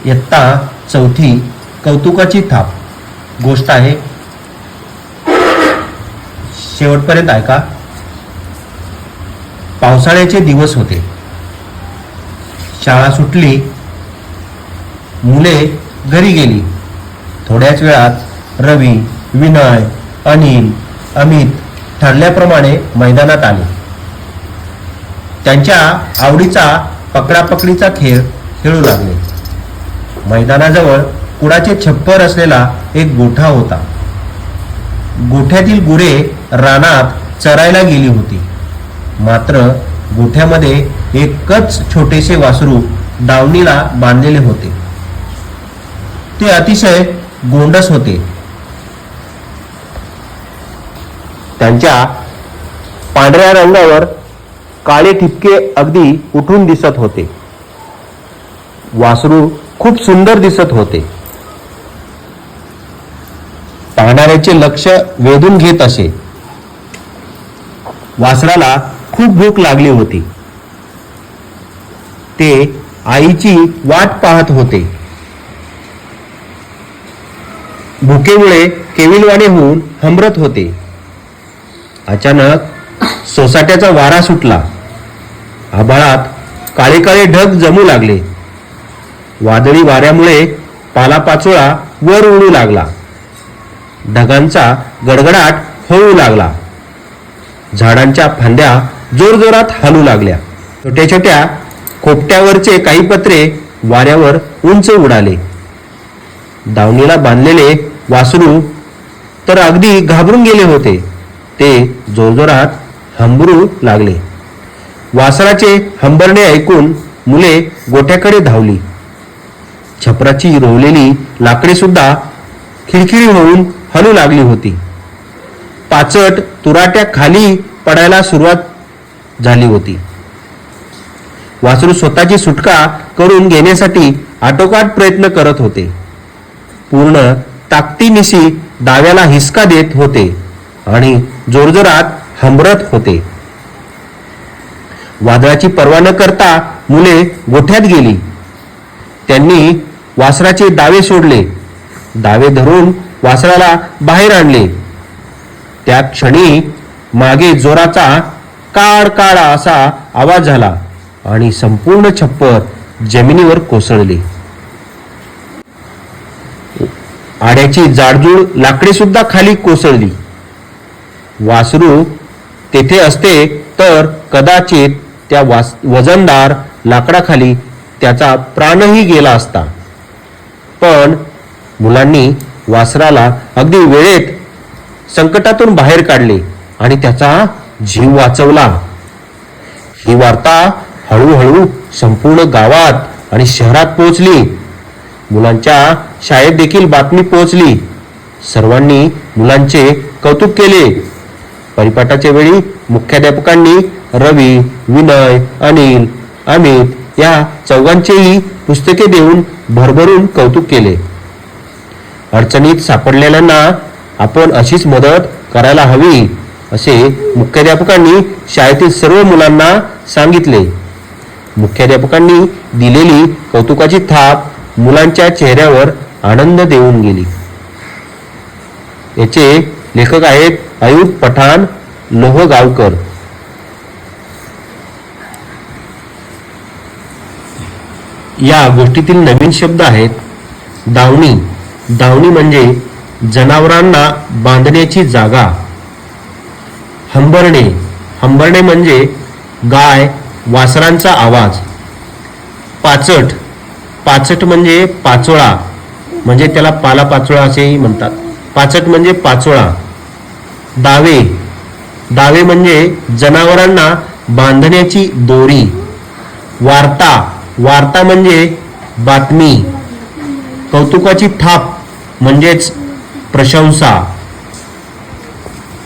इयत्ता चौथी कौतुकाची थाप गोष्ट आहे. शेवटपर्यंत ऐका. पावसाळ्याचे दिवस होते. शाळा सुटली. मुले घरी गेली. थोड्याच वेळात रवी, विनय, अनिल, अमित ठरल्याप्रमाणे मैदानात आले. त्यांच्या आवडीचा पकडापकडीचा खेळ खेळू लागले. मैदानाजवळ कुडाचे छप्पर असलेला एक गोठा होता. गोठ्यातील गुरे रानात चरायला गेली होती. मात्र गोठ्यामध्ये एकच छोटेसे वासरू दावणीला बांधलेले होते. ते अतिशय गोंडस होते. त्यांच्या पांढऱ्या रंगावर काळे ठिपके अगदी उठून दिसत होते. वासरू खूप सुंदर दिसत होते. पाहणाऱ्याचे लक्ष वेधून घेत असे. वासराला खूप भूक लागली होती. ते आईची वाट पाहत होते. भुकेमुळे केविलवाणे होऊन हंबरत होते. अचानक सोसाट्याचा वारा सुटला. आभाळात काळे काळे ढग जमू लागले. वादळी वाऱ्यामुळे पालापाचोळा वर उडू लागला. ढगांचा गडगडाट होऊ लागला. झाडांच्या फांद्या जोरजोरात हलू लागल्या. छोट्या छोट्या खोपट्यावरचे काही पत्रे वाऱ्यावर उंच उडाले. दावणीला बांधलेले वासरू तर अगदी घाबरून गेले होते. ते जोरजोरात हंबरू लागले. वासराचे हंबरणे ऐकून मुले गोठ्याकडे धावली. छपराची रोवलेली लाकडे सुद्धा खिळखिळी होऊन हलू लागली होती. पाचट तुराट्या खाली पडायला सुरुवात झाली होती. वासरू स्वतःची सुटका करून घेण्यासाठी आटोकाट प्रयत्न करत होते. पूर्ण ताकदीनिशी डाव्याला हिसका देत होते आणि जोरजोरात हंबरत होते. वादळाची पर्वा न करता मुले गोठ्यात गेली. त्यांनी वासराचे दावे सोडले. दावे धरून वासराला बाहेर आणले. त्या क्षणी मागे जोराचा काड काड असा आवाज झाला आणि संपूर्ण छप्पर जमिनीवर कोसळले. आड्याची जाडजूड लाकडे सुद्धा खाली कोसळली. वासरू तेथे असते तर कदाचित त्या वजनदार लाकडाखाली त्याचा प्राणही गेला असता. पण मुलांनी वासराला अगदी वेळेत संकटातून बाहेर काढले आणि त्याचा जीव वाचवला. ही वार्ता हळूहळू संपूर्ण गावात आणि शहरात पोहोचली. मुलांच्या शाळेत देखील बातमी पोहोचली. सर्वांनी मुलांचे कौतुक केले. परिपाठाच्या वेळी मुख्याध्यापकांनी रवी, विनय, अनिल, अमित या चौघांचेही पुस्तके देऊन भरभरून कौतुक केले. अडचणीत सापडलेल्यांना आपण अशीच मदत करायला हवी असे मुख्याध्यापकांनी शाळेतील सर्व मुलांना सांगितले. मुख्याध्यापकांनी दिलेली कौतुकाची थाप मुलांच्या चेहऱ्यावर आनंद देऊन गेली. याचे लेखक आहेत अयूब पठाण लोहगावकर. या गोष्टीतील नवीन शब्द आहेत दावणी. दावणी म्हणजे जनावरांना बांधण्याची जागा. हंबरणे. हंबरणे म्हणजे गाय वासरांचा आवाज. पाचट. पाचट म्हणजे पाचोळा, म्हणजे त्याला पालापाचोळा असेही म्हणतात. पाचट म्हणजे पाचोळा. दावे. दावे म्हणजे जनावरांना बांधण्याची दोरी. वार्ता. वार्ता म्हणजे बातमी. कौतुकाची थाप म्हणजेच प्रशंसा.